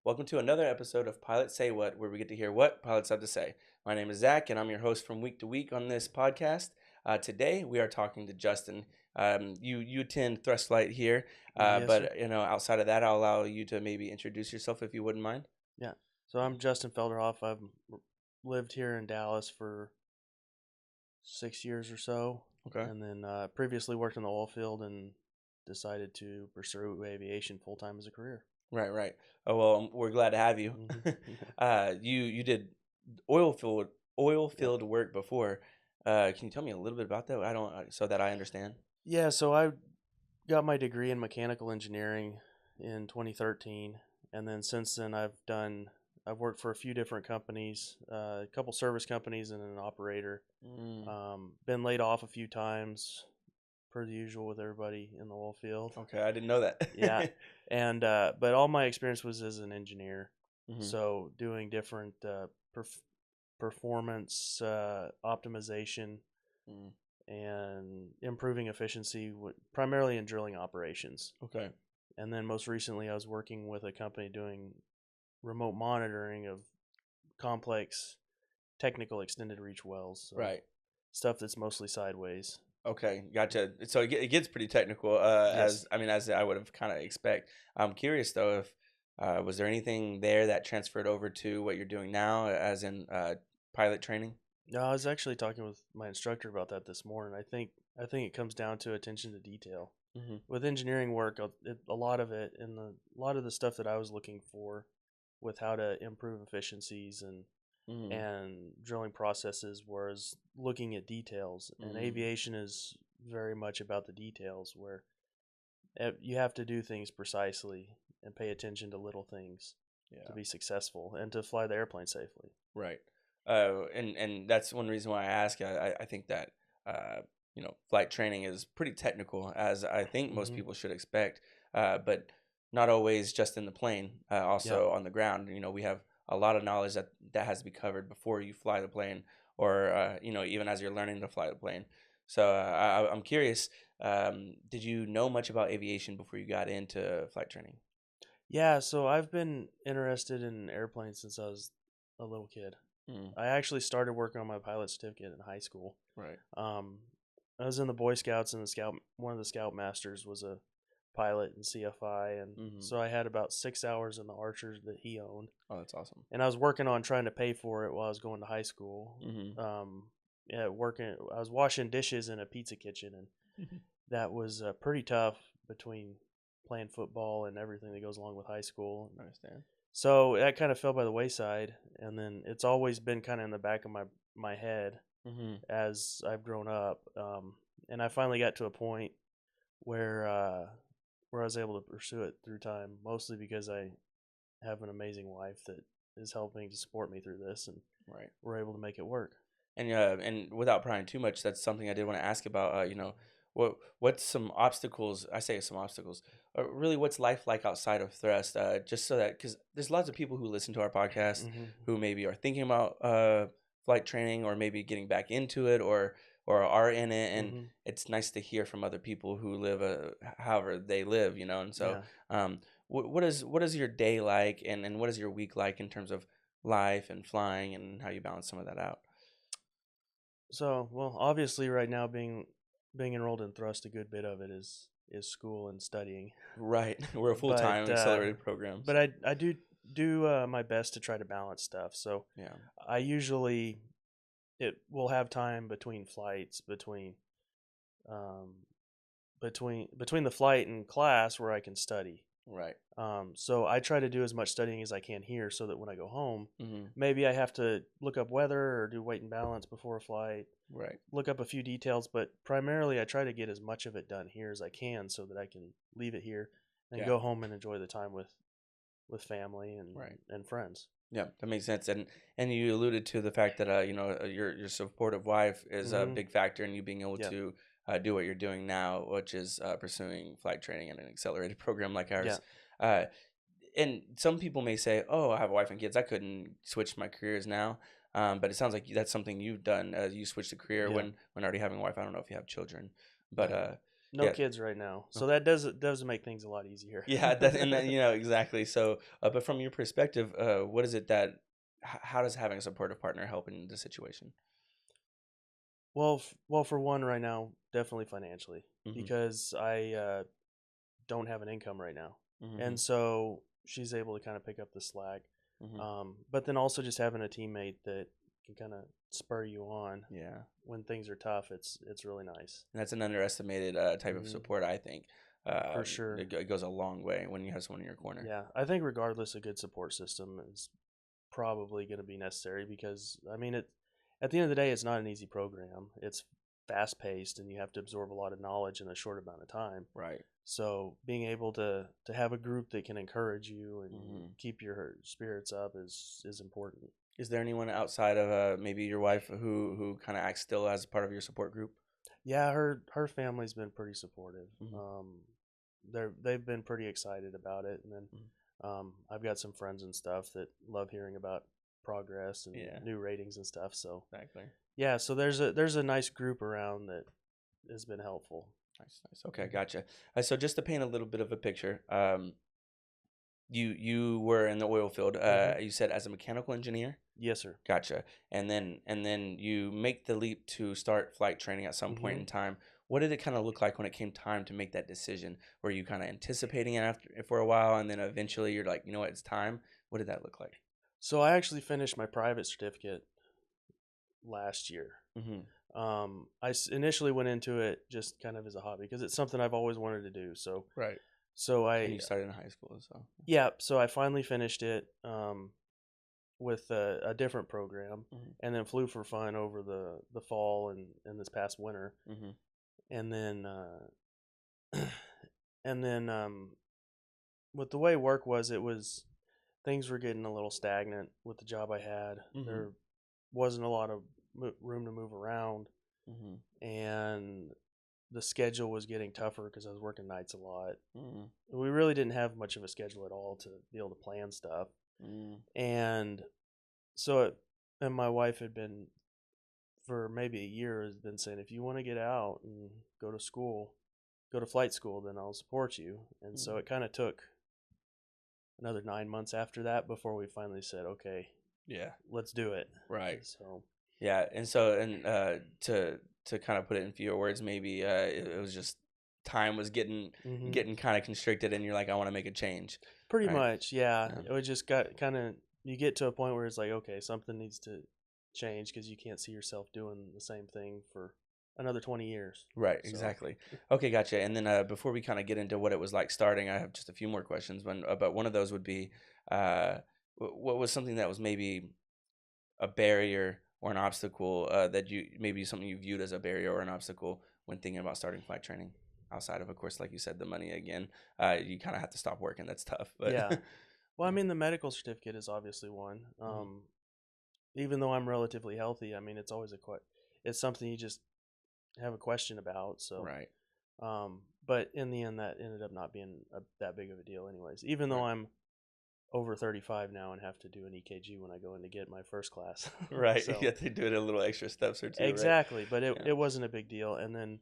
Welcome to another episode of Pilots Say What, where we get to hear what pilots have to say. My name is Zach, and I'm your host from week to week on this podcast. Today, we are talking to Justin. You attend Thrust Flight here, Yes, sir. but outside of that, I'll allow you to maybe introduce yourself if you wouldn't mind. Yeah. So I'm Justin Felderhoff. I've lived here in Dallas for 6 years or so, Okay. and then previously worked in the oil field and decided to pursue aviation full time as a career. Right. Oh well, we're glad to have you. You did oil field work before. Can you tell me a little bit about that? I don't so that I understand. Yeah. So I got my degree in mechanical engineering in 2013, and then since then I've worked for a few different companies, a couple service companies, and an operator. Been laid off a few times, per the usual with everybody in the oil field. Okay, I didn't know that. Yeah, and but all my experience was as an engineer, Mhm. so doing different performance optimization Mm. and improving efficiency, primarily in drilling operations. Okay. And then most recently, I was working with a company doing remote monitoring of complex technical extended reach wells. So Right. stuff that's mostly sideways. Okay. Gotcha. So it gets pretty technical. Yes. As I would have kind of expect. I'm curious though if was there anything there that transferred over to what you're doing now, as in pilot training? No, I was actually talking with my instructor about that this morning. I think it comes down to attention to detail. Mm-hmm. With engineering work, a lot of it and a lot of the stuff that I was looking for with how to improve efficiencies Mm-hmm. and drilling processes was looking at details. And Mm-hmm. aviation is very much about the details, where you have to do things precisely and pay attention to little things Yeah. to be successful and to fly the airplane safely. Right. And that's one reason why I ask. I think that flight training is pretty technical, as I think most Hmm. people should expect. But not always just in the plane. Yeah. Also on the ground. We have a lot of knowledge that has to be covered before you fly the plane, or even as you're learning to fly the plane. So I'm curious. Did you know much about aviation before you got into flight training? Yeah, so I've been interested in airplanes since I was a little kid. Mm, I actually started working on my pilot certificate in high school. right. Um, I was in the Boy Scouts, and one of the scout masters was a pilot in CFI, and Mm-hmm. so I had about 6 hours in the Archers that he owned, Oh, that's awesome. and I was working on trying to pay for it while I was going to high school. Mm-hmm. Yeah, I was washing dishes in a pizza kitchen, and that was pretty tough between playing football and everything that goes along with high school. I understand. So that kind of fell by the wayside, and then it's always been kind of in the back of my head Mm-hmm. as I've grown up. And I finally got to a point where I was able to pursue it through time, mostly because I have an amazing wife that is helping to support me through this, and Right. we're able to make it work. And without prying too much, that's something I did want to ask about. What's some obstacles? I say some obstacles. Really, what's life like outside of thrust? Just so that, because there's lots of people who listen to our podcast Hmm. who maybe are thinking about flight training, or maybe getting back into it, or are in it, and Hmm. it's nice to hear from other people who live however they live. And so, Yeah. what is your day like, and what is your week like in terms of life and flying, and how you balance some of that out? So, well, obviously, right now, being enrolled in thrust, a good bit of it is school and studying. Right. We're a full But time accelerated programs. but I do my best to try to balance stuff. So Yeah. I usually it will have time between flights, um between the flight and class, where I can study. Right. So I try to do as much studying as I can here, so that when I go home, Mm-hmm. maybe I have to look up weather or do weight and balance before a flight, Right. look up a few details, but primarily I try to get as much of it done here as I can, so that I can leave it here and Yeah. go home and enjoy the time with family Right. and friends. Yeah, that makes sense. And you alluded to the fact that your supportive wife is a Hmm. big factor in you being able Yeah. to do what you're doing now, which is pursuing flight training in an accelerated program like Yeah. ours. Uh, and some people may say, "Oh, I have a wife and kids. I couldn't switch my careers now." But it sounds like that's something you've done. You switched a career Yeah. when already having a wife. I don't know if you have children, but I do. No Yeah. kids right now, Oh, so that does make things a lot easier. yeah, that, and then, exactly. So, but from your perspective, what is it that how does having a supportive partner help in the situation? Well, for one, right now, definitely financially, Mm-hmm. because I don't have an income right now, Mm-hmm. and so she's able to kind of pick up the slack. Mm-hmm. But then also just having a teammate that can kind of spur you on Yeah. when things are tough. It's really nice. And that's an underestimated type of Hmm. support, I think. For sure. It goes a long way when you have someone in your corner. Yeah, I think regardless, a good support system is probably going to be necessary because I mean it. At the end of the day, it's not an easy program. It's fast paced, and you have to absorb a lot of knowledge in a short amount of time. Right. So being able to have a group that can encourage you and Hmm. keep your spirits up is important. Is there anyone outside of maybe your wife who kind of acts still as part of your support group? Yeah, her family's been pretty supportive. Hmm. They've been pretty excited about it, and then Hmm. I've got some friends and stuff that love hearing about progress and Yeah, new ratings and stuff. So exactly. yeah, so there's a nice group around that has been helpful. Nice, nice. Okay, gotcha. So just to paint a little bit of a picture, you were in the oil field. Hmm. You said as a mechanical engineer. Yes, sir. Gotcha. And then you make the leap to start flight training at some point Hmm. in time. What did it kind of look like when it came time to make that decision? Were you kind of anticipating it after for a while, and then eventually you're like, you know what, it's time? What did that look like? So I actually finished my private certificate last year. Mm-hmm. Initially went into it just kind of as a hobby because it's something I've always wanted to do. So Right. so And I you started in high school, so. yeah, so I finally finished it with a different program, Mm-hmm. and then flew for fun over the fall and this past winter, Mm-hmm. and then and then with the way work was, it was things were getting a little stagnant with the job I had. Mm-hmm. There wasn't a lot of room to move around, Mm-hmm. and the schedule was getting tougher because I was working nights a lot. Mm-hmm. We really didn't have much of a schedule at all to be able to plan stuff. Mm-hmm. And so, and my wife had been, for maybe a year, has been saying, if you want to get out and go to school, go to flight school, then I'll support you. And so it kind of took another 9 months after that before we finally said, okay, Yeah. let's do it. Right. So, Yeah. And to kind of put it in fewer words, maybe it was just time was getting hmm, getting kind of constricted, and you're like, I want to make a change. pretty Right. much, yeah. Yeah. It was just got kind of, you get to a point where it's like, okay, something needs to change because you can't see yourself doing the same thing for another 20 years. Right, So, exactly. Okay, gotcha. And then before we kind of get into what it was like starting, I have just a few more questions. But one of those would be, uh, what was something that was maybe a barrier or an obstacle that you maybe something you viewed as a barrier or an obstacle when thinking about starting flight training? Outside of course, like you said, the money again. You kind of have to stop working. That's tough. But yeah. Well, I yeah. mean, the medical certificate is obviously one. Hmm. Even though I'm relatively healthy, I mean, it's always it's something you just have a question about. So, Right. but in the end, that ended up not being that big of a deal, anyways. Even though Right. I'm over 35 now and have to do an EKG when I go in to get my first class. Right. You So, have to do it a little extra steps or two. Right. exactly. But Yeah. it wasn't a big deal. And then,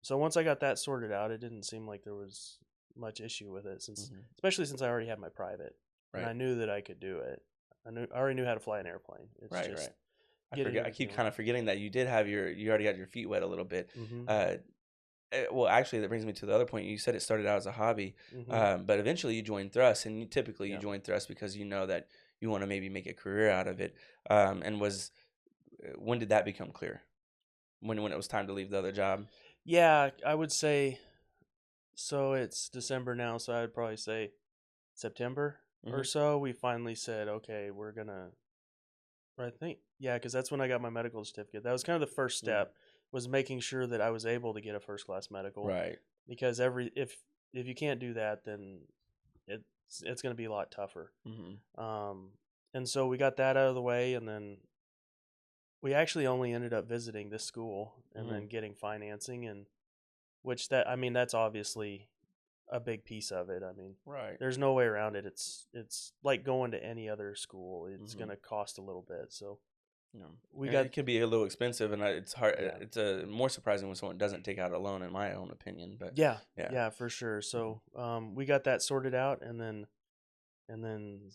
so once I got that sorted out, it didn't seem like there was much issue with it, Hmm. especially since I already had my private and I Right. knew that I could do it. I already knew how to fly an airplane. It's Right. just Right. I getting forget. I keep everything. kind of forgetting that you did have you already had your feet wet a little bit. Mm-hmm. Uh, well, actually, that brings me to the other point. You said it started out as a hobby, Mm-hmm. but eventually you joined Thrust, and typically you Yeah. join Thrust because you know that you want to maybe make a career out of it. And when did that become clear? When it was time to leave the other job? Yeah, I would say so. It's December now, so I'd probably say September or Hmm. so. We finally said, okay, we're gonna. I think yeah, because that's when I got my medical certificate. That was kind of the first Mm. step, was making sure that I was able to get a first class medical. Right. Because if you can't do that, then it's going to be a lot tougher. Hmm. Um, and so we got that out of the way, and then we actually only ended up visiting this school and Hmm. then getting financing, and which that I mean that's obviously a big piece of it. I mean, Right. there's no way around it. It's like going to any other school. It's Hmm. going to cost a little bit. So You know, We and got it can be a little expensive, and it's hard. yeah. It's more surprising when someone doesn't take out a loan, in my own opinion. But Yeah, yeah. yeah, for sure. Mhm. So we got that sorted out, and then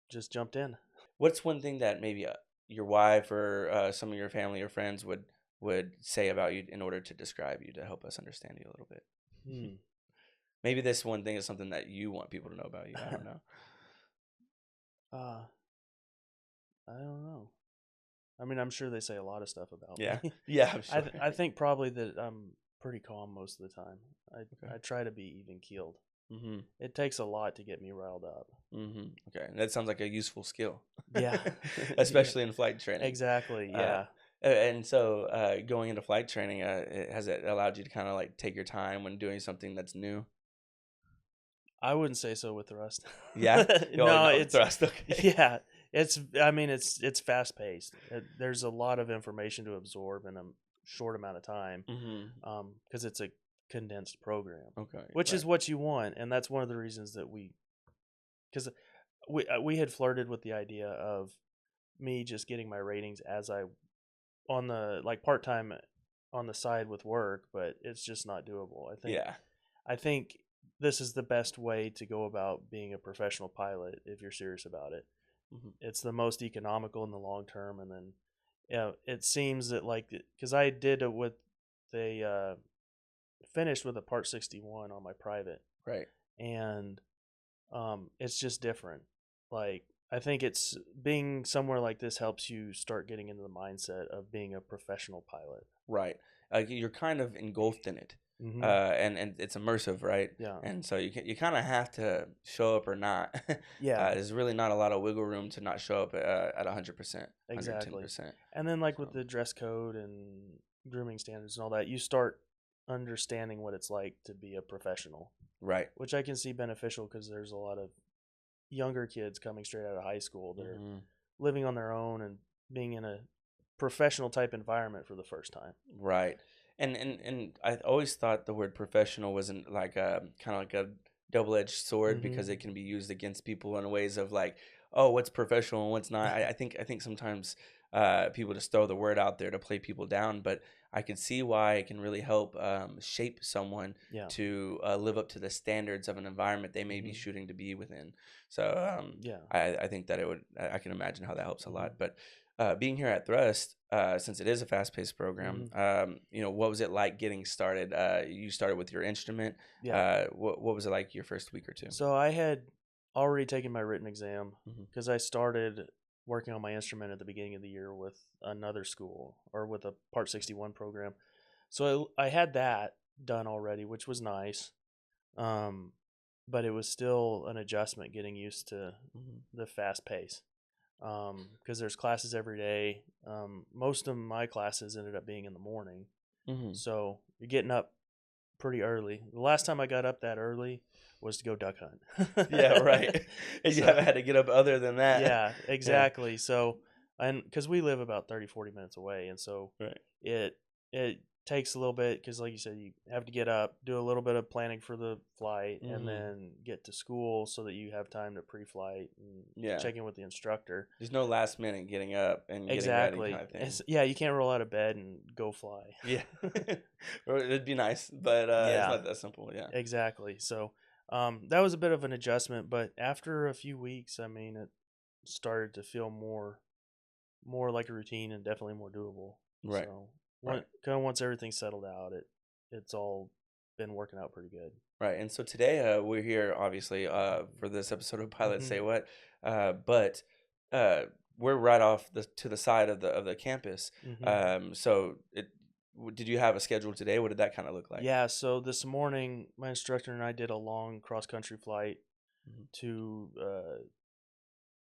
just jumped in. What's one thing that maybe your wife or some of your family or friends would say about you in order to describe you to help us understand you a little bit? Hmm. Maybe this one thing is something that you want people to know about you. I don't know. uh, I don't know. I mean, I'm sure they say a lot of stuff about Yeah, me. yeah, I'm I sure. I think probably that I'm pretty calm most of the time. Okay. I try to be even keeled. Mhm. It takes a lot to get me riled up. Mhm. Okay, that sounds like a useful skill, Yeah, yeah, especially in flight training. exactly. Uh, Yeah, and so, going into flight training, has it allowed you to kind of like take your time when doing something that's new? I wouldn't say so with thrust. Yeah. Oh, No, not with it's thrust. Okay. yeah, it's. I mean, it's fast paced. There's a lot of information to absorb in a short amount of time, Mhm. because it's a condensed program, Okay. which Right. is what you want, and that's one of the reasons that because we had flirted with the idea of me just getting my ratings as I on the like part time on the side with work, but it's just not doable. Yeah. I think this is the best way to go about being a professional pilot if you're serious about it. Mhm. It's the most economical in the long term, and then yeah, it seems that like because I did it with they finished with a Part 61 on my private, Right. and it's just different. Like I think it's being somewhere like this helps you start getting into the mindset of being a professional pilot. Right. You're kind of engulfed in it, Mm-hmm. and it's immersive, right? Yeah. And so you kind of have to show up or not. Yeah. There's really not a lot of wiggle room to not show up at 100%, Exactly. 110%. And then like with So the dress code and grooming standards and all that, you start understanding what it's like to be a professional, right. which I can see beneficial because there's a lot of younger kids coming straight out of high school that are Hmm. living on their own and being in a professional type environment for the first time. Right. And I always thought the word professional wasn't like a kind of like a double-edged sword Mm-hmm. because it can be used against people in ways of like, oh, what's professional and what's not. I think sometimes people just throw the word out there to play people down, but I can see why it can really help shape someone Yeah. to live up to the standards of an environment they may be Mm-hmm. shooting to be within. So Yeah. I think that it would I can imagine how that helps a Mm-hmm. lot. But being here at Thrust, since it is a fast-paced program, Mm-hmm. what was it like getting started? You started with your instrument. Yeah. What was it like your first week or two? So I had already taken my written exam Hmm. because I started working on my instrument at the beginning of the year with another school or with a Part 61 program. So I had that done already, which was nice. Um, but it was still an adjustment getting used to Hmm. the fast pace because there's classes every day. Most of my classes ended up being in the morning. Hmm. So you're getting up pretty early. The last time I got up that early was to go duck hunt. Yeah, right. And you So haven't had to get up other than that. yeah, Yeah, exactly. So and because we live about 30, 40 minutes away, and so right. it takes a little bit because like you said, you have to get up, do a little bit of planning for the flight, and Hmm. then get to school so that you have time to pre-flight and Yeah. check in with the instructor. There's no last minute getting up and getting ready kind Exactly. of thing. Yeah, you can't roll out of bed and go fly. Yeah. Or it'd be nice, but it's Yeah, not that simple. Yeah. exactly. So that was a bit of an adjustment, but after a few weeks, I mean, it started to feel more like a routine and definitely more doable. Right. So Right. kind of once everything's settled out, it's all been working out pretty good. Right. And so today we're here obviously for this episode of Pilot Hmm. Say What. But uh we're right off to the side of the campus. Hmm. So did you have a schedule today? What did that kind of look like? Yeah. So this morning, my instructor and I did a long cross country flight Hmm. to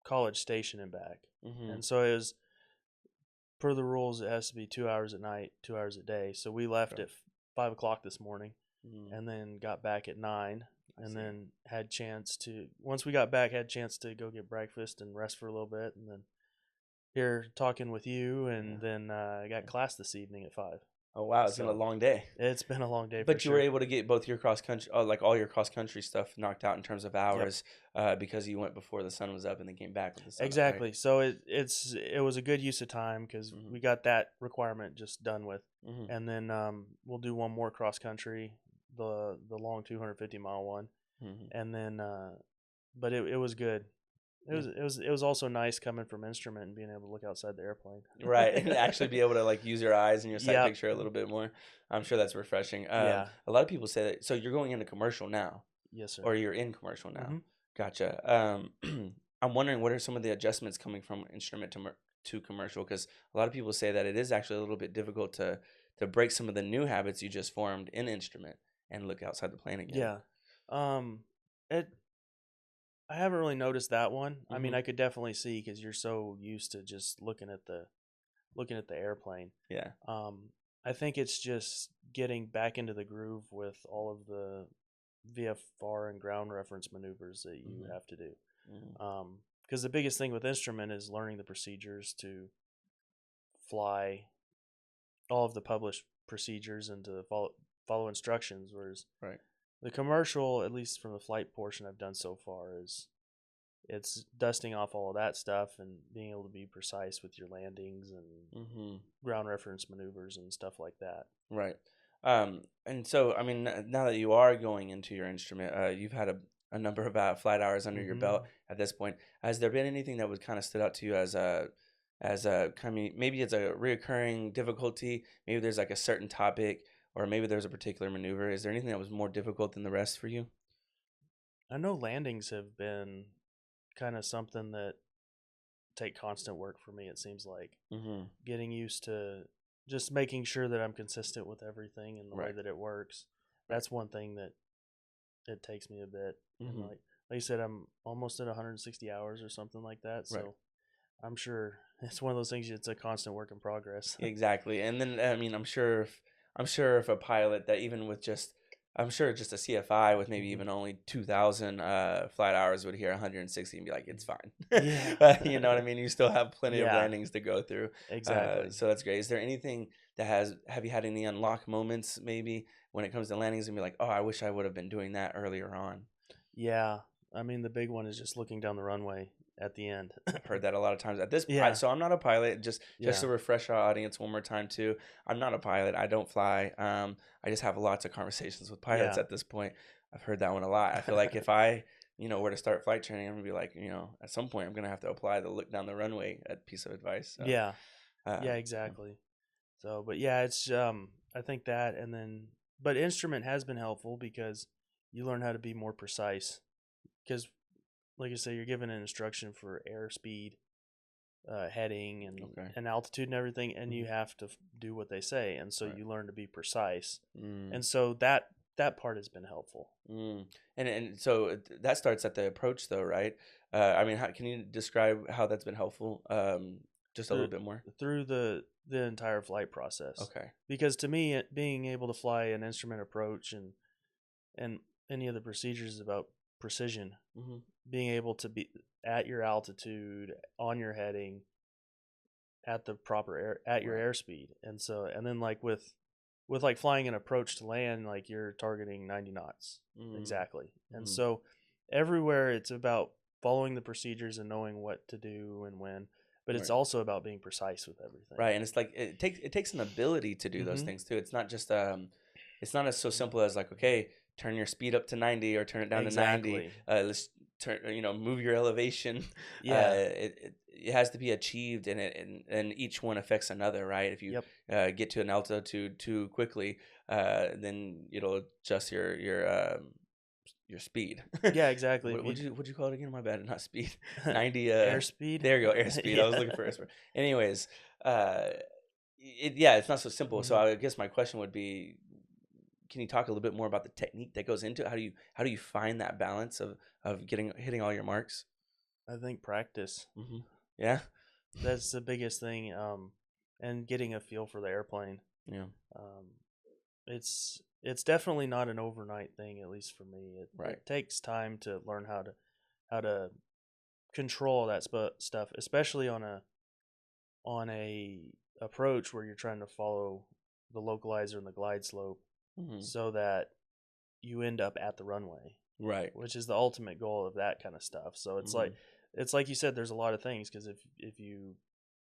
College Station and back, Hmm. and so it was per the rules. It has to be 2 hours at night, 2 hours a day. So we left Okay. at 5 o'clock this morning, Hmm. and then got back at 9, I and see. then had chance to once we got back had chance to go get breakfast and rest for a little bit, and then here talking with you, Yeah. and then I got Yeah. class this evening at 5. Oh wow, it's been a So long day. it's been a long day for But you were sure. able to get both your cross country, like all your cross country stuff knocked out in terms of Yep. hours, because you went before the sun was up and then came back with the sun up, right? Exactly. So it was a good use of time because Hmm. we got that requirement just done with, Hmm. and then we'll do one more cross country, the long 250-mile one, Hmm. and then but it was good. Yeah. It was also nice coming from instrument and being able to look outside the airplane. Right, and actually be able to like use your eyes and your sight Yep. picture a little bit more. I'm sure that's refreshing. Yeah. A lot of people say that. So you're going into commercial now, Yes, sir. or you're in commercial now. Hmm. Gotcha. I'm wondering what are some of the adjustments coming from instrument to commercial, because a lot of people say that it is actually a little bit difficult to break some of the new habits you just formed in instrument and look outside the plane again. Yeah. Um, it I haven't really noticed that one. I mean, Hmm. I could definitely see because you're so used to just looking at the airplane. Yeah. Um, I think it's just getting back into the groove with all of the VFR and ground reference maneuvers that you Hmm. have to do. Hmm. Because the biggest thing with instrument is learning the procedures to fly all of the published procedures and to follow instructions. Whereas Right. the commercial, at least from the flight portion I've done so far, is it's dusting off all of that stuff and being able to be precise with your landings and Hmm. ground reference maneuvers and stuff like that. Right. And so, I mean, now that you are going into your instrument, you've had a number of flight hours under your Hmm. belt at this point. Has there been anything that was kind of stood out to you as a kind of maybe it's a reoccurring difficulty? Maybe there's like a certain topic, or maybe there's a particular maneuver. Is there anything that was more difficult than the rest for you? I know landings have been kind of something that take constant work for me. It seems like Mm-hmm. getting used to just making sure that I'm consistent with everything and the way Right. that it works. Right. That's one thing that it takes me a bit. And Mm-hmm. like you said, I'm almost at 160 hours or something like that. Right. So I'm sure it's one of those things. It's a constant work in progress. Exactly. And then I mean, I'm sure if a pilot that even with just I'm sure just a CFI with maybe Hmm. even only 2,000 flight hours would hear 160 and be like, it's fine. Yeah. You know what I mean? You still have plenty of Yeah. landings to go through. Exactly. So that's great. Is there anything that have you had any unlock moments maybe when it comes to landings and be like, oh, I wish I would have been doing that earlier on? Yeah. I mean, the big one is just looking down the runway at the end. I've heard that a lot of times. Yeah. So I'm not a pilot. Just Yeah. to refresh our audience one more time too. I'm not a pilot. I don't fly. I just have lots of conversations with pilots Yeah. at this point. I've heard that one a lot. I feel like if I, were to start flight training, I'm gonna be like, at some point I'm gonna have to apply the look down the runway piece of advice. So, Yeah. Yeah, um, exactly. So, but yeah, it's I think that, and then but instrument has been helpful because you learn how to be more precise because like I say you're given an instruction for airspeed, heading okay. and altitude and everything, and you Mhm. have to do what they say, and so Right. you learn to be precise. Mm. And so that part has been helpful. Mm. And so that starts at the approach though, right? I mean, can you describe how that's been helpful? Just a little Through bit more. through the entire flight process. Okay. Because to me being able to fly an instrument approach and any of the procedures is about precision, Mm-hmm. being able to be at your altitude, on your heading, at the proper air at your Right. airspeed. And so and then like with like flying an approach to land, like you're targeting 90 knots Mm. exactly. And Mhm. so everywhere it's about following the procedures and knowing what to do and when, but it's Right. also about being precise with everything. Right, and it's like it takes an ability to do those Mhm. things too. It's not as so simple as like, okay, turn your speed up to 90 or turn it down to 90. Exactly. Let's turn, move your elevation. Yeah. It has to be achieved, and each one affects another, right? If you Yep. get to an altitude too quickly, then it'll adjust your speed. Yeah, exactly. What If would you you call it again? My bad, not speed. 90. airspeed. There you go, airspeed. I was Yeah. looking for airspeed. Anyways, uh, yeah, it's not so simple. So Mhm. I guess my question would be, can you talk a little bit more about the technique that goes into it? How do you find that balance of getting hitting all your marks? I think practice. Hmm. Yeah, That's the biggest thing. And getting a feel for the airplane. yeah, Um, it's definitely not an overnight thing, at least for me. right, It takes time to learn how to control that stuff, especially on a approach where you're trying to follow the localizer and the glide slope Hmm. so that you end up at the runway, Right. which is the ultimate goal of that kind of stuff. So Hmm. it's like you said, there's a lot of things because if you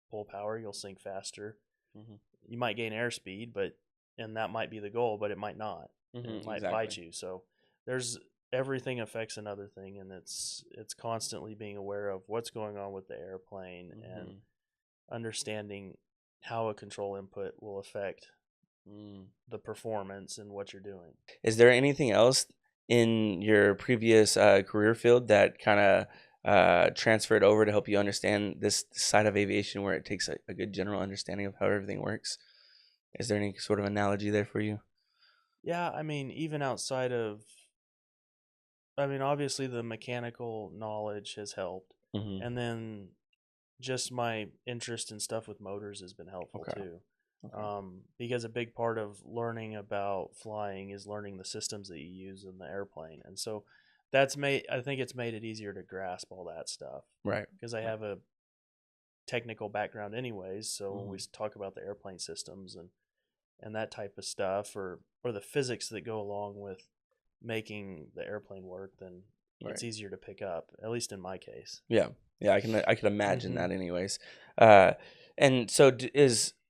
pull power, you'll sink faster. Hmm. You might gain airspeed, but and that might be the goal, but it might not, and Hmm. it might bite Exactly. you. So there's everything affects another thing, and it's constantly being aware of what's going on with the airplane and Hmm. understanding how a control input will affect Mm. the performance and what you're doing. Is there anything else in your previous career field that kind of transferred over to help you understand this side of aviation where it takes a good general understanding of how everything works? Is there any sort of analogy there for you? Yeah, I mean, even outside of, I mean, obviously the mechanical knowledge has helped, Hmm. and then just my interest in stuff with motors has been helpful Okay. too. Okay. Because a big part of learning about flying is learning the systems that you use in the airplane, and so that's made. I think it's made it easier to grasp all that stuff Right. because I Right. have a technical background, anyways. So when we Hmm. talk about the airplane systems and that type of stuff, or the physics that go along with making the airplane work, then it's Right. easier to pick up. At least in my case. Yeah. Yeah. I can imagine Hmm. that. Anyways. Uh, and so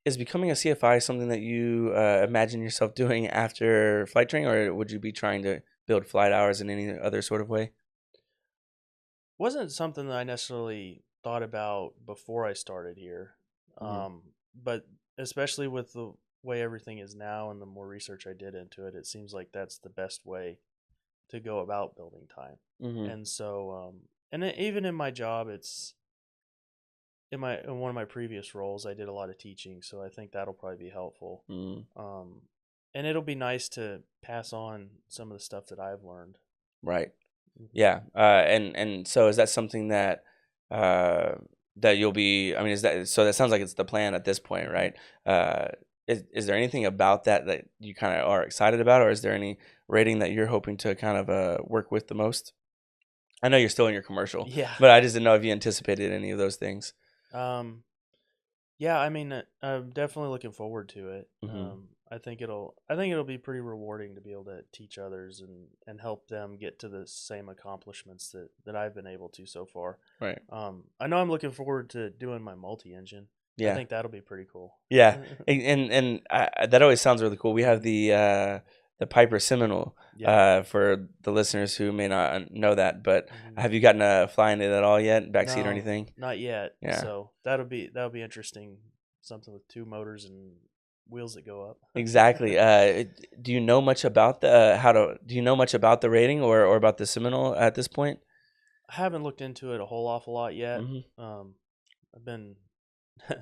is becoming a CFI something that you imagine yourself doing after flight training, or would you be trying to build flight hours in any other sort of way? Wasn't something that I necessarily thought about before I started here, Hmm. but especially with the way everything is now and the more research I did into it, it seems like that's the best way to go about building time. Hmm. And so, even in my job, it's in one of my previous roles, I did a lot of teaching, so I think that'll probably be helpful. Mm. Um, and it'll be nice to pass on some of the stuff that I've learned. Right. Hmm. Yeah. And so is that something that uh that you'll be, I mean, is that, so that sounds like it's the plan at this point, Hmm. right? Uh is there anything about that that you kind of are excited about, or is there any rating that you're hoping to kind of work with the most? I know you're still in your commercial, Yeah. but I just didn't know if you anticipated any of those things. Um, Yeah, I mean, I'm definitely looking forward to it. Hmm. I think it'll be pretty rewarding to be able to teach others and help them get to the same accomplishments that I've been able to so far. Right. I know I'm looking forward to doing my multi-engine. I Yeah. think that'll be pretty cool. Yeah, and that always sounds really cool. We have Hmm. the Piper Seminole, Yeah. for the listeners who may not know that. But Hmm. have you gotten to fly in it at all yet, backseat or No, anything? not yet. Yeah, So that'll be interesting. Something with two motors and wheels that go up. exactly. Do you know much about the do you know much about the rating, or about the Seminole at this point? I haven't looked into it a whole awful lot yet. Hmm. Um, I've been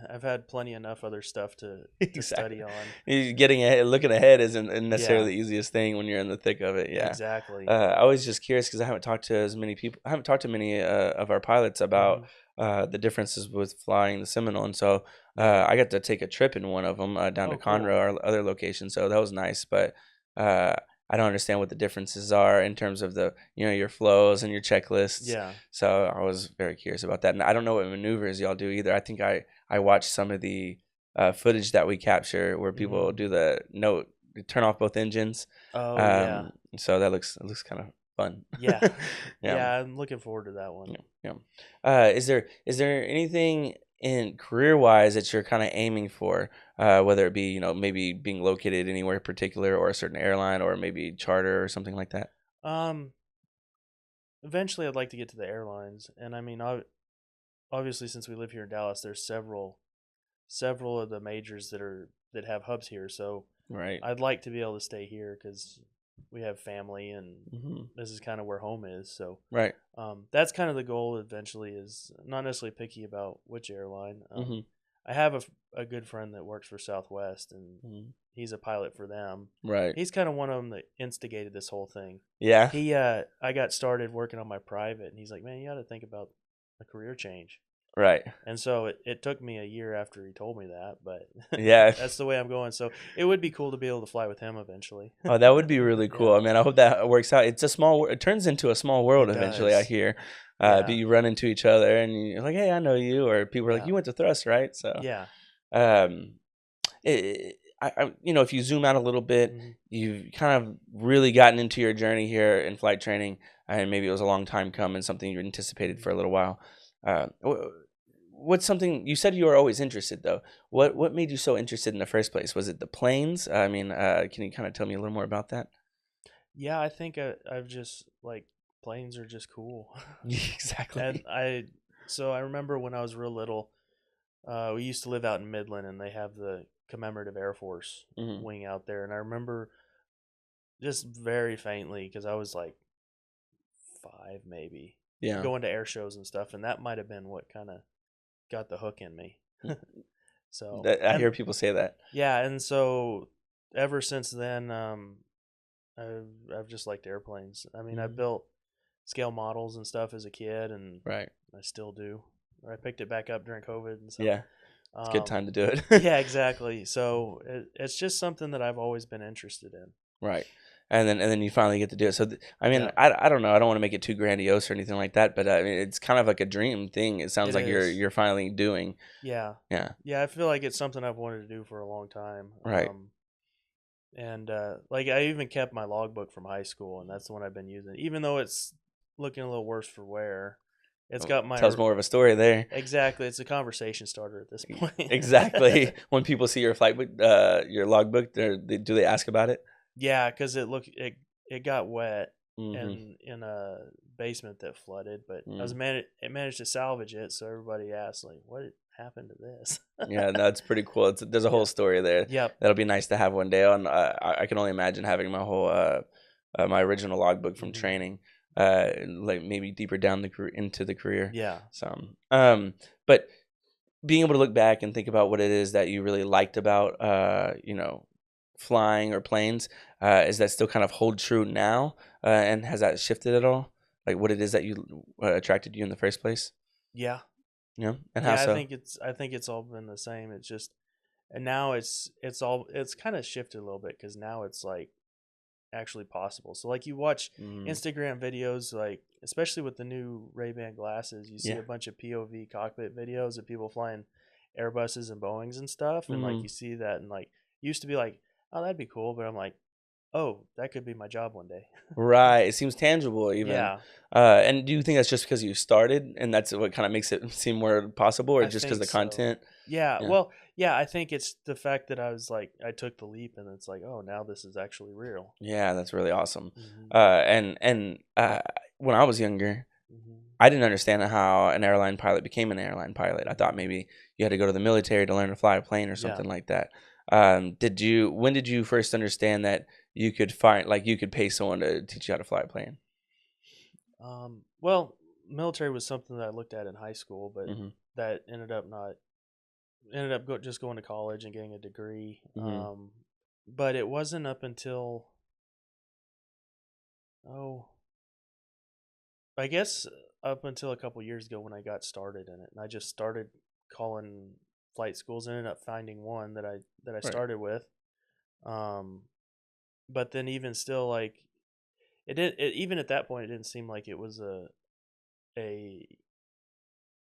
I've had plenty enough other stuff to Exactly. study on. Getting ahead, looking ahead isn't necessarily Yeah, the easiest thing when you're in the thick of it. Yeah. exactly. I was just curious because I haven't talked to as many people. I haven't talked to many of our pilots about Hmm. the differences with flying the Seminole, and so Yeah. I got to take a trip in one of them down to Oh, Conroe, cool. our other location. So that was nice, but uh, I don't understand what the differences are in terms of the, your flows and your checklists. Yeah. So I was very curious about that, and I don't know what maneuvers y'all do either. I think I watched some of the footage that we capture where people Hmm. do the note turn off both engines. Oh, yeah. So that looks kind of fun. Yeah. Yeah, Yeah. I'm looking forward to that one. yeah, yeah. Is there anything in career wise that you're kind of aiming for? Whether it be, maybe being located anywhere particular, or a certain airline, or maybe charter or something like that. Um, Eventually, I'd like to get to the airlines, and I mean, obviously, since we live here in Dallas, there's several of the majors that have hubs here. So Right. I'd like to be able to stay here because we have family and Hmm. this is kind of where home is. So Right. that's kind of the goal eventually. Is not necessarily picky about which airline. Hmm. I have a good friend that works for Southwest, and Hmm. he's a pilot for them. Right. He's kind of one of them that instigated this whole thing. Yeah. I got started working on my private, and he's like, "Man, you got to think about a career change." Right. And so it took me a year after he told me that, but Yeah. that's the way I'm going. So it would be cool to be able to fly with him eventually. Oh, that would be really cool. Yeah, I mean, I hope that works out. It's a it turns into a small world it eventually, I does. hear. But Yeah, you run into each other and you're like, hey, I know you. Or people are like, yeah, you went to Thrust, right? So, yeah. um, if you zoom out a little bit, Mhm. you've kind of really gotten into your journey here in flight training, and maybe it was a long time coming, something you anticipated Mhm. for a little while. What's something you said you were always interested though? What made you so interested in the first place? Was it the planes? I mean, can you kind of tell me a little more about that? Yeah, I think I've just like planes are just cool. And Exactly. I remember when I was real little, we used to live out in Midland, and they have the commemorative Air Force Hmm. wing out there. And I remember just very faintly, because I was like 5 maybe, Yeah. going to air shows and stuff, and that might have been what kind of got the hook in me. So, I and hear people say that. yeah, and so ever since then, I've just liked airplanes. I mean, I Hmm. built scale models and stuff as a kid, and Right. I still do. I picked it back up during COVID, and so Yeah. It's a good time to do it. yeah, exactly. So it's just something that I've always been interested in. Right. And then you finally get to do it. So I mean, Yeah, I don't know. I don't want to make it too grandiose or anything like that, but I mean, it's kind of like a dream thing. It sounds it like you're is. you're finally doing. Yeah, Yeah. yeah. I feel like it's something I've wanted to do for a long time. Right. And like I even kept my logbook from high school, and that's the one I've been using, even though it's looking a little worse for wear. It's Oh, got my tells more of a story there. exactly. It's a conversation starter at this point. Exactly. When people see your flight book, your logbook, do they ask about it? Yeah, because it got wet Mm-hmm. and in a basement that flooded, but Mm. it managed to salvage it. So everybody asked, like, what happened to this? Yeah, no, it's pretty cool. There's a whole Yeah. story there. Yep. That'll be nice to have one day on. I can only imagine having my whole my original logbook from Hmm. training, like maybe deeper down into the career. Yeah. So, but being able to look back and think about what it is that you really liked about, flying or planes, is that still kind of hold true now? And has that shifted at all? Like what it is that you attracted you in the first place? Yeah. Yeah, and how Yeah. so? I think it's all been the same. It's just, and now it's kind of shifted a little bit, because now it's like actually possible. So like you watch Mm, Instagram videos, like especially with the new Ray-Ban glasses, you see yeah. a bunch of POV cockpit videos of people flying Airbuses and Boeings and stuff, and like Mm-hmm. you see that, and like used to be like, oh, that'd be cool, but I'm like, oh, that could be my job one day. Right, it seems tangible even. Yeah, And do you think that's just because you started and that's what kinda makes it seem more possible or I just because think the so. content? Yeah, Yeah. well, yeah, I think it's the fact that I was like, I took the leap, and it's like, oh, now this is actually real. Yeah, that's really awesome. Hmm. When I was younger, Hmm. I didn't understand how an airline pilot became an airline pilot. I thought Hmm. maybe you had to go to the military to learn to fly a plane or Yeah. something like that. When did you first understand that you could pay someone to teach you how to fly a plane? Well, military was something that I looked at in high school, but Mhm. that ended up just going to college and getting a degree. Mhm. But it wasn't up until, oh, I guess up until a couple years ago when I got started in it, and I just started calling flight schools. And ended up finding one that I Right. started with. Um, but then even still, like even at that point, it didn't seem like it was a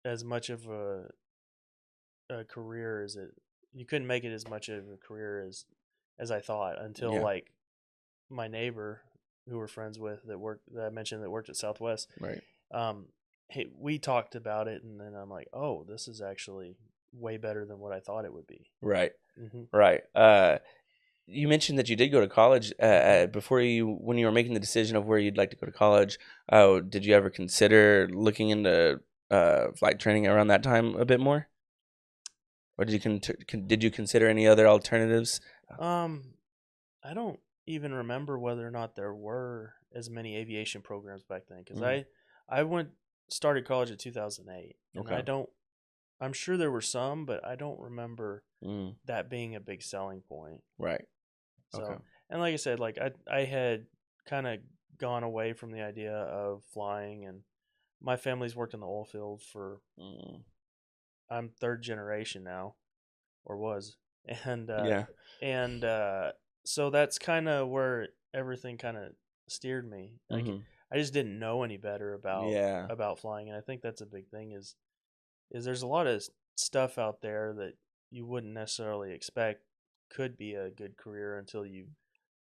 as much of a career as it. You couldn't make it as much of a career as I thought, until Yeah. like my neighbor who we're friends with that I mentioned that worked at Southwest. Right. Um, we talked about it, and then I'm like, oh, this is actually way better than what I thought it would be. Right. Hmm. Right. You mentioned that you did go to college. Hmm. When you were making the decision of where you'd like to go to college, did you ever consider looking into flight training around that time a bit more, or did you consider any other alternatives? Um, I don't even remember whether or not there were as many aviation programs back then, because Mm, I went started college in 2008, and okay. I'm sure there were some, but I don't remember Mm, that being a big selling point. right. Okay. So, and like I said, like I had kind of gone away from the idea of flying, and my family's worked in the oil field for, Mm, I'm third generation now, or was, and yeah. so that's kind of where everything kind of steered me. Like Hmm. I just didn't know any better Yeah. about flying, and I think that's a big thing. Is there's a lot of stuff out there that you wouldn't necessarily expect could be a good career until you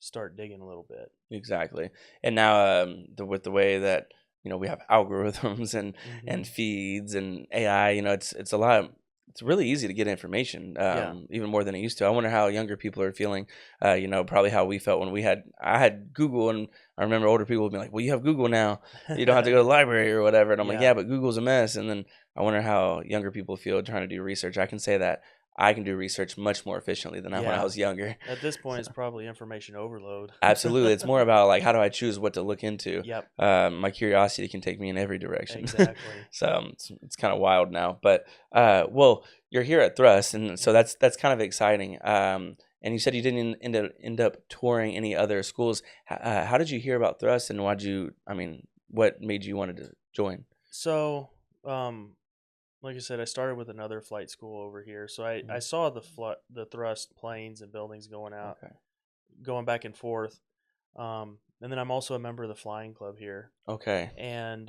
start digging a little bit. Exactly. And now, with the way that we have algorithms and Hmm. feeds and AI, it's a lot. It's really easy to get information, Yeah. even more than it used to. I wonder how younger people are feeling. Probably how we felt when I had Google, and I remember older people would be like, "Well, you have Google now. You don't have to go to the library or whatever." And I'm like, Yeah. "Yeah, but Google's a mess." And then I wonder how younger people feel trying to do research. I can say that I can do research much more efficiently than when I Yeah. was younger. At this point, it's probably information overload. Absolutely. It's more about like how do I choose what to look into. Yep. My curiosity can take me in every direction. Exactly. So it's kind of wild now. But well, you're here at Thrust, and so Mhm. that's kind of exciting. And you said you didn't end up touring any other schools. How did you hear about Thrust, and why'd you? I mean, what made you wanted to join? So, like I said, I started with another flight school over here. So I Mhm. saw the thrust planes and buildings going out, Okay. going back and forth. And then I'm also a member of the flying club here, Okay. and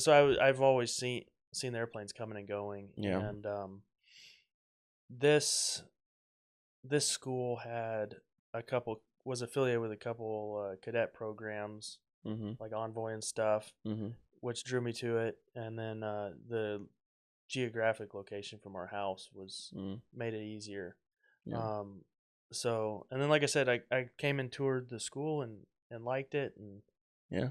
so I've always seen the airplanes coming and going. Yeah. And this this school had a couple was affiliated with a couple cadet programs Mhm. like Envoy and stuff, Mhm. which drew me to it. And then the geographic location from our house was Mhm. made it easier. Yeah. Um, so and then like I said, I came and toured the school and liked it Yeah.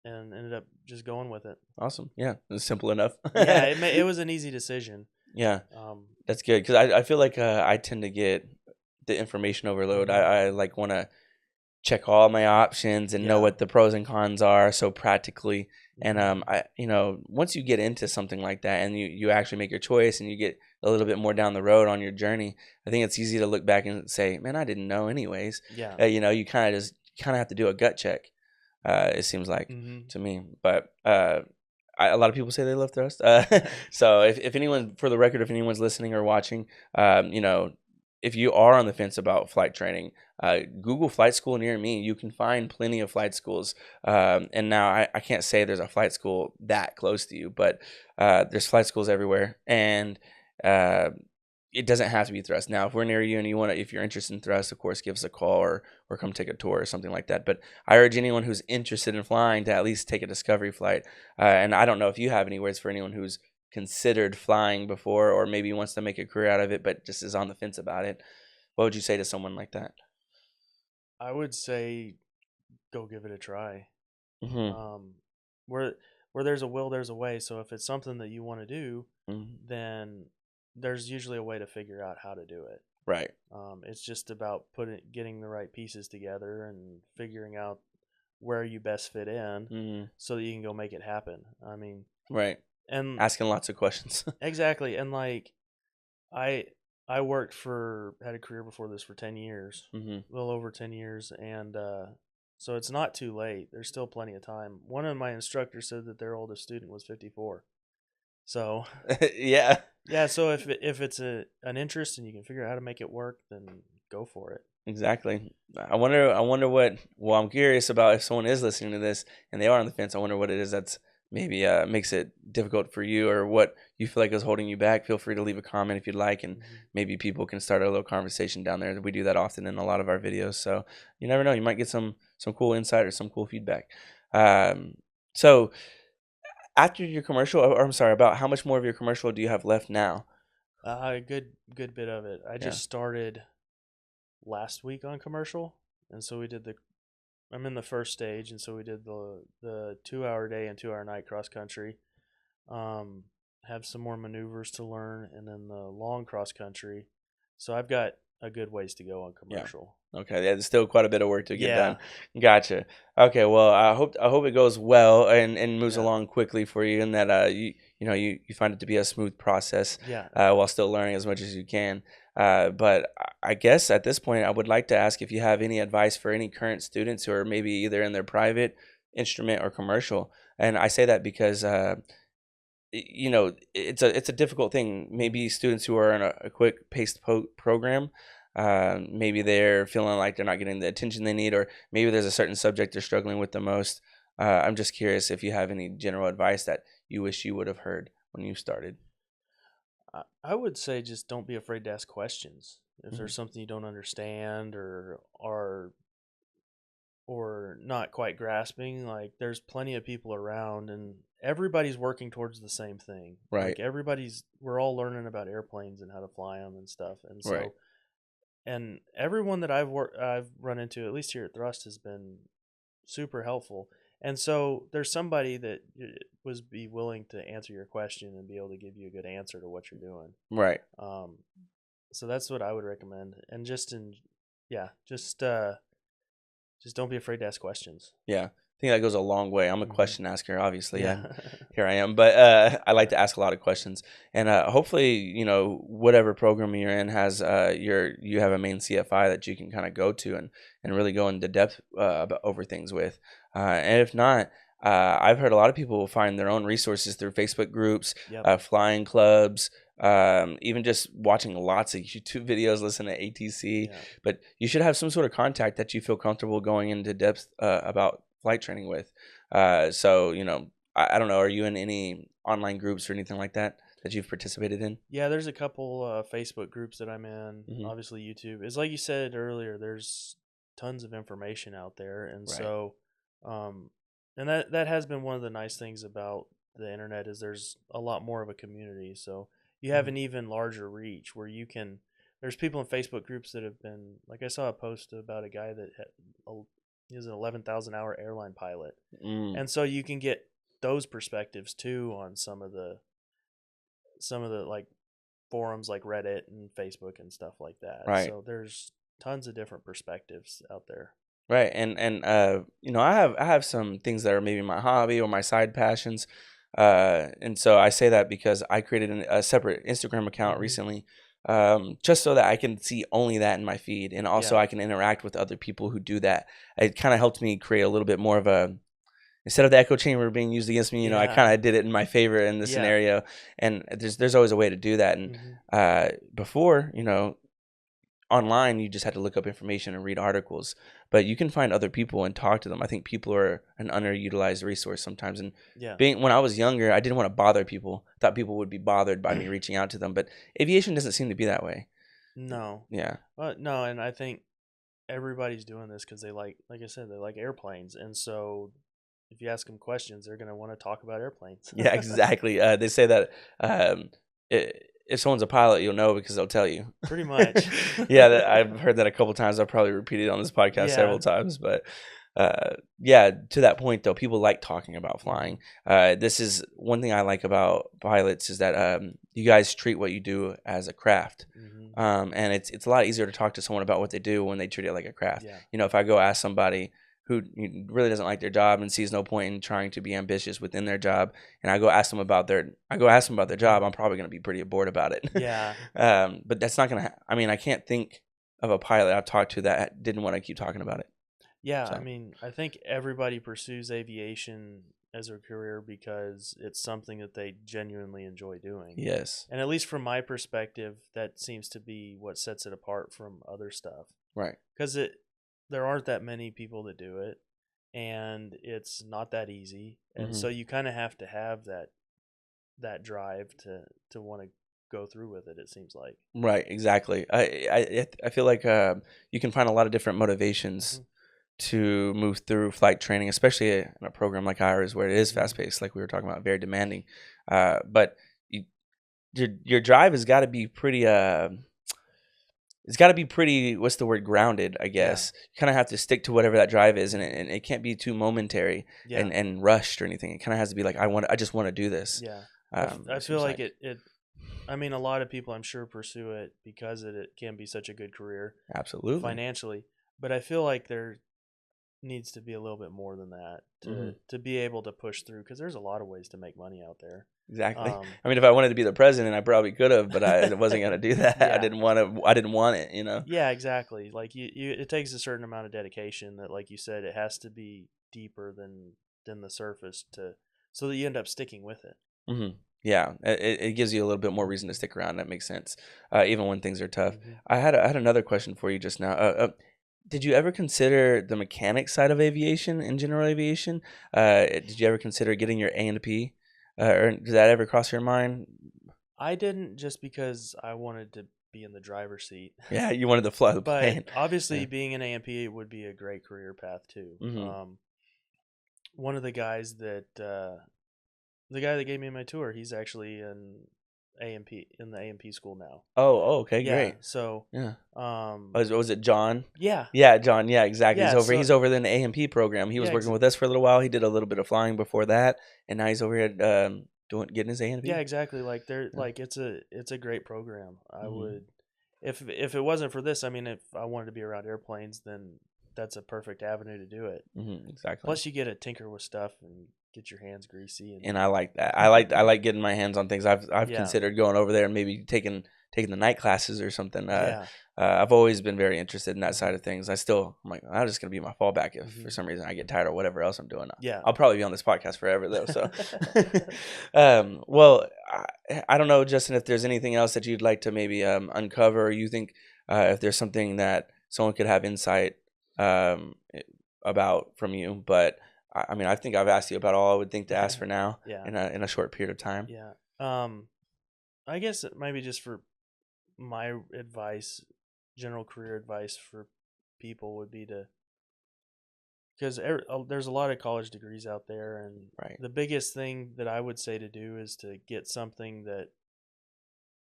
and ended up just going with it. Awesome. Yeah. It's simple enough. Yeah, it was an easy decision. Yeah. Um, That's good because I feel like I tend to get the information overload. mhm. I like want to check all my options and know Yeah. what the pros and cons are so practically. And Hmm. I once you get into something like that and you actually make your choice and you get a little bit more down the road on your journey, I think it's easy to look back and say, man, I didn't know anyways. Yeah. You kind of have to do a gut check. It seems like Hmm. to me, but a lot of people say they love Thrust. So if anyone, for the record, if anyone's listening or watching, if you are on the fence about flight training, Google flight school near me. You can find plenty of flight schools. And now I can't say there's a flight school that close to you, but there's flight schools everywhere, and uh, it doesn't have to be Thrust. Now, if we're near you and if you're interested in Thrust, of course, give us a call or come take a tour or something like that. But I urge anyone who's interested in flying to at least take a discovery flight. And I don't know if you have any words for anyone who's considered flying before or maybe wants to make a career out of it, but just is on the fence about it. What would you say to someone like that? I would say go give it a try. Hmm. Um, where where there's a will, there's a way. So if it's something that you want to do, Hmm. then there's usually a way to figure out how to do it. Right. It's just about getting the right pieces together and figuring out where you best fit in, Hmm. so that you can go make it happen. I mean, Right. and Asking lots of questions. exactly, and like I I worked for had a career before this for 10 years, Hmm. a little over 10 years, and so it's not too late. There's still plenty of time. One of my instructors said that their oldest student was 54. So Yeah. yeah, so if it's an interest and you can figure out how to make it work, then go for it. Exactly. I wonder what. Well, I'm curious about if someone is listening to this and they are on the fence. I wonder what it is that's maybe makes it difficult for you, or what you feel like is holding you back. Feel free to leave a comment if you'd like, and Hmm. maybe people can start a little conversation down there. We do that often in a lot of our videos, so you never know. You might get some cool insight or some cool feedback. Um, so after your commercial, or I'm sorry, about how much more of your commercial do you have left now? A good bit of it. I Yeah. just started last week on commercial, and so we did the. I'm in the first stage, and so we did the 2 hour day and 2 hour night cross country. Um, have some more maneuvers to learn, and then the long cross country. So I've got a good ways to go on Yeah. commercial. Okay, yeah, there's still quite a bit of work to get done. Yeah, Gotcha. Okay, well, I hope it goes well and moves yeah, along quickly for you, and that you find it to be a smooth process yeah. while still learning as much as you can. But I guess at this point, I would like to ask if you have any advice for any current students who are maybe either in their private instrument or commercial. And I say that because it's a difficult thing. Mhm. Maybe students who are in a quick paced program, maybe they're feeling like they're not getting the attention they need, or maybe there's a certain subject they're struggling with the most. I'm just curious if you have any general advice that you wish you would have heard when you started. I would say just don't be afraid to ask questions. If Hmm. there's something you don't understand or not quite grasping, like there's plenty of people around and everybody's working towards the same thing. Right. Like we're all learning about airplanes and how to fly them and stuff. And Right. so, and everyone that I've run into, at least here at Thrust, has been super helpful. And so there's somebody that was be willing to answer your question and be able to give you a good answer to what you're doing. Right. Um, so that's what I would recommend. And yeah, just don't be afraid to ask questions. Yeah, I think that goes a long way. I'm a Hmm. question asker, obviously, Yeah. and here I am. But I like to ask a lot of questions, and hopefully, whatever program you're in has you have a main CFI that you can kind of go to and really go into depth over things with. And if not, I've heard a lot of people find their own resources through Facebook groups, Yep. flying clubs. Even just watching lots of YouTube videos, listening to ATC, Yeah. but you should have some sort of contact that you feel comfortable going into depth about flight training with. So, I don't know. Are you in any online groups or anything like that you've participated in? Yeah, there's a couple Facebook groups that I'm in. Hmm. Obviously, YouTube. It's like you said earlier. There's tons of information out there, and Right. so, um, and that has been one of the nice things about the internet is there's a lot more of a community. So you have Hmm. an even larger reach where you can. There's people in Facebook groups that have been like I saw a post about a guy that he was an 11,000 hour airline pilot, Mm. and so you can get those perspectives too on some of the like forums like Reddit and Facebook and stuff like that. Right. So there's tons of different perspectives out there. Right. And I have some things that are maybe my hobby or my side passions. And so I say that because I created a separate Instagram account Hmm. recently, just so that I can see only that in my feed, and also Yeah. I can interact with other people who do that. It kind of helped me create a little bit more of a, instead of the echo chamber being used against me, I Yeah. kind of did it in my favor in this Yeah. scenario. And there's always a way to do that. And Hmm. before, online you just had to look up information and read articles, but you can find other people and talk to them. I think people are an underutilized resource sometimes. And Yeah. being when I was younger, I didn't want to bother people. Thought people would be bothered by me reaching out to them, but aviation doesn't seem to be that way. No. Yeah. No, and I think everybody's doing this because like I said, they like airplanes, and so if you ask them questions, they're gonna want to talk about airplanes. Yeah, exactly. They say that um, if someone's a pilot, you'll know because they'll tell you. Pretty much. Yeah, I've heard that a couple times. I've probably repeated it on this podcast several Yeah. times. But yeah, to that point, though, people like talking about Hmm. flying. This is one thing I like about pilots is that you guys treat what you do as a craft. Hmm. And it's a lot easier to talk to someone about what they do when they treat it like a craft. Yeah. If I go ask somebody who really doesn't like their job and sees no point in trying to be ambitious within their job, and I go ask them about their job, I'm probably going to be pretty bored about it. Yeah. But that's not going to. I mean, I can't think of a pilot I've talked to that didn't want to keep talking about it. Yeah, I So mean, I think everybody pursues aviation as a career because it's something that they genuinely enjoy doing. yes, And at least from my perspective, that seems to be what sets it apart from other stuff. right. Because there aren't that many people that do it, and it's not that easy. And Hmm. so you kind of have to have that drive to want to go through with it. It seems like. Right, exactly. I feel like you can find a lot of different motivations Hmm. to move through flight training, especially in a program like ours where it is Hmm. fast paced, like we were talking about, very demanding. But you, your drive has got to be pretty. It's got to be pretty. What's the word? Grounded, I Yeah. guess. You kind of have to stick to whatever that drive is, and it can't be too momentary Yeah. and rushed or anything. It kind of has to be like I just want to do this. Yeah. I It feel seems like like it. I mean, a lot of people I'm sure pursue it because it can be such a good career absolutely. financially, but I feel like there needs to be a little bit more than that Hmm. to be able to push through because there's a lot of ways to make money out there. Exactly. Um, I mean, if I wanted to be the president, I probably could have, but I wasn't gonna do that. I yeah, didn't want to. I didn't want it. yeah, exactly. Like it takes a certain amount of dedication that, like you said, it has to be deeper than the surface to so that you end up sticking with it. Hmm. Yeah, it gives you a little bit more reason to stick around. That makes sense, even when things are tough. Hmm. I had another question for you just now. Did you ever consider the mechanic side of aviation in general aviation? Did you ever consider getting your A and P? Or did that ever cross your mind? I didn't, just because I wanted to be in the driver's seat. Yeah, you wanted to fly the But plane. obviously, Yeah. being an AMP would be a great career path too. Hmm. One of the guys that the guy that gave me my tour, he's actually an AMP in the AMP school now. Oh, okay, Yeah. great. So, Yeah. um, Was it John? yeah, Yeah, John. Yeah, exactly. yeah. He's So, over in the AMP program. He was yeah, working with us for a little while. He did a little bit of flying before that, and now he's over here doing getting his yeah, AMP. exactly. Like they're Yeah. like it's a great program. I Hmm. would, if it wasn't for this, I mean, if I wanted to be around airplanes, then that's a perfect avenue to do it. Hmm. Exactly. Plus, you get to tinker with stuff and get your hands greasy and And I like that. I like getting my hands on things. I've yeah, considered going over there and maybe taking the night classes or something. yeah. I've always been very interested in that Hmm. side of things. I'm like, I'm just gonna be my fallback if for Hmm. some reason I get tired or whatever else I'm doing. Yeah. I'll probably be on this podcast forever though. So, well, I don't know, Justin, if there's anything else that you'd like to maybe uncover, or you think if there's something that someone could have insight um, about from you, but. I mean, I think I've asked you about all I would think to ask for now Yeah. in a short period of time. Yeah. I guess it maybe just for my advice, general career advice for people would be to, because there's a lot of college degrees out there, and Right. the biggest thing that I would say to do is to get something that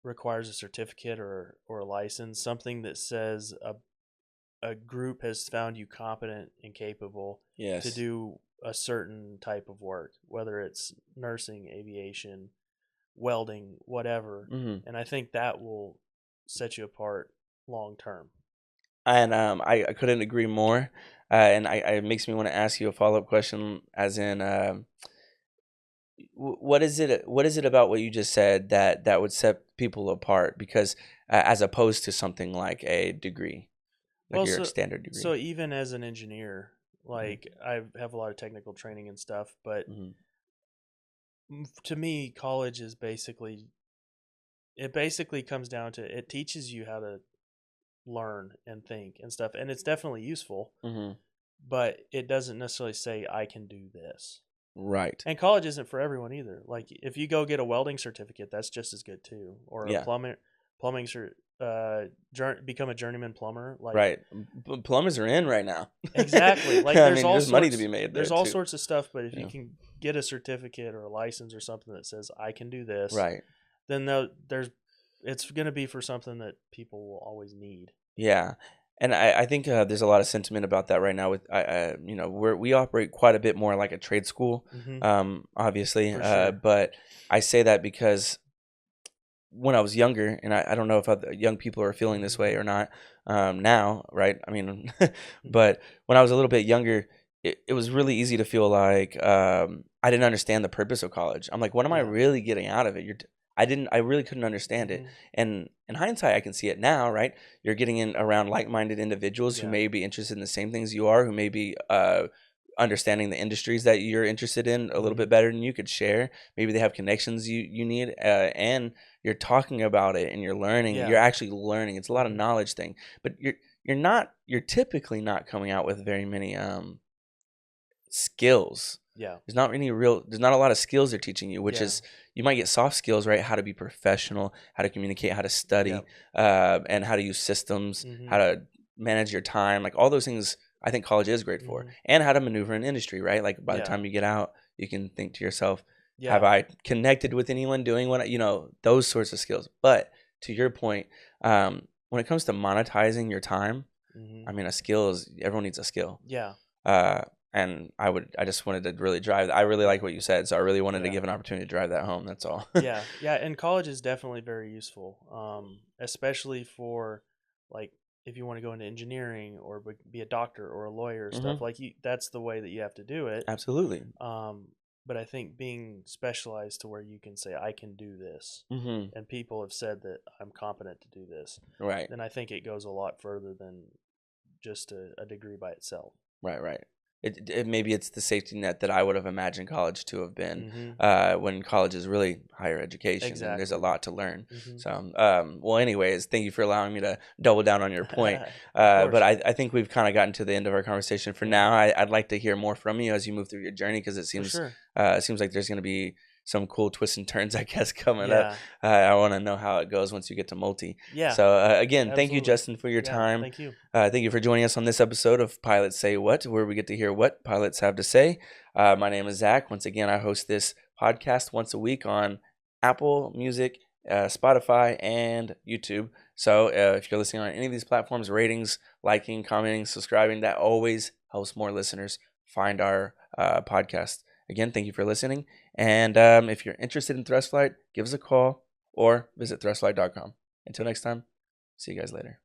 requires a certificate or a license, something that says a group has found you competent and capable to Yes. do a certain type of work, whether it's nursing, aviation, welding, whatever. Hmm. And I think that will set you apart long term. And I couldn't agree more. And it makes me want to ask you a follow up question, as in, what is it? What is it about what you just said that would set people apart? Because as opposed to something like a degree, like Well, your standard so degree. even as an engineer, like I have a lot of technical training and stuff, but Mm-hmm. to me, college is basically, it basically comes down to, it teaches you how to learn and think and stuff, and it's definitely useful, Mm-hmm. but it doesn't necessarily say I can do this. Right. And college isn't for everyone either. Like if you go get a welding certificate, that's just as good too, or a Yeah. plumbing become a journeyman plumber. Like Right. Plumbers are in right now. exactly. Like I mean, there's money to be made there there's all too. sorts of stuff, but if you Yeah. can get a certificate or a license or something that says I can do this, Right. then there's it's going to be for something that people will always need. Yeah, and I think there's a lot of sentiment about that right now. With we operate quite a bit more like a trade school, Hmm. obviously. For sure. But I say that because when I was younger, and I don't know if other young people are feeling this Hmm. way or not now, right? I mean, Hmm. but when I was a little bit younger, it was really easy to feel like I didn't understand the purpose of college. I'm like, what am I Yeah. really getting out of it? I really couldn't understand it. Hmm. And in hindsight, I can see it now, right? You're getting in around like-minded individuals who Yeah. may be interested in the same things you are, who may be understanding the industries that you're interested in a little Hmm. bit better than you could share. Maybe they have connections you need, and you're talking about it and you're learning. You're Yeah. actually learning. It's a lot of Hmm. knowledge thing, but you're typically not coming out with very many skills. Yeah. There's not a lot of skills they're teaching you, which Yeah. is, you might get soft skills, right? How to be professional, how to communicate, how to Yeah. study, and how to use systems, Hmm. how to manage your time, like all those things. I think college is great for, Hmm. and how to maneuver in industry, right? Like by the Yeah. time you get out, you can think to yourself, have Yeah. I connected with anyone doing those sorts of skills. But to your point, when it comes to monetizing your time, Hmm. I mean, a skill is, everyone needs a skill. Yeah. Uh, and I just wanted to really drive. I really like what you said, so I really wanted to Yeah. give an opportunity to drive that home. That's all. Yeah. Yeah. And college is definitely very useful, especially for like if you want to go into engineering or be a doctor or a lawyer, Hmm. stuff like that's the way that you have to do it. Absolutely. Um, but I think being specialized to where you can say I can do this, Hmm. and people have said that I'm competent to do this, Right. then I think it goes a lot further than just a degree by itself. Right. Right. Maybe it's the safety net that I would have imagined college to have been, Hmm. when college is really higher education and there's a Exactly. lot to learn. Hmm. So, well, anyways, thank you for allowing me to double down on your point. Of But course. I think we've kind of gotten to the end of our conversation for Yeah. now. I'd like to hear more from you as you move through your journey, because For sure. it seems like there's going to be some cool twists and turns, I guess, coming up. Yeah. I want to know how it goes once you get to multi. Yeah. So again, thank you, Absolutely. Justin, for your Yeah. time. Thank you. Thank you for joining us on this episode of Pilots Say What, where we get to hear what pilots have to say. My name is Zach. Once again, I host this podcast once a week on Apple Music, Spotify, and YouTube. So if you're listening on any of these platforms, ratings, liking, commenting, subscribing, that always helps more listeners find our podcast. Again, thank you for listening. And if you're interested in thrust flight, give us a call or visit thrustflight.com. Until next time, see you guys later.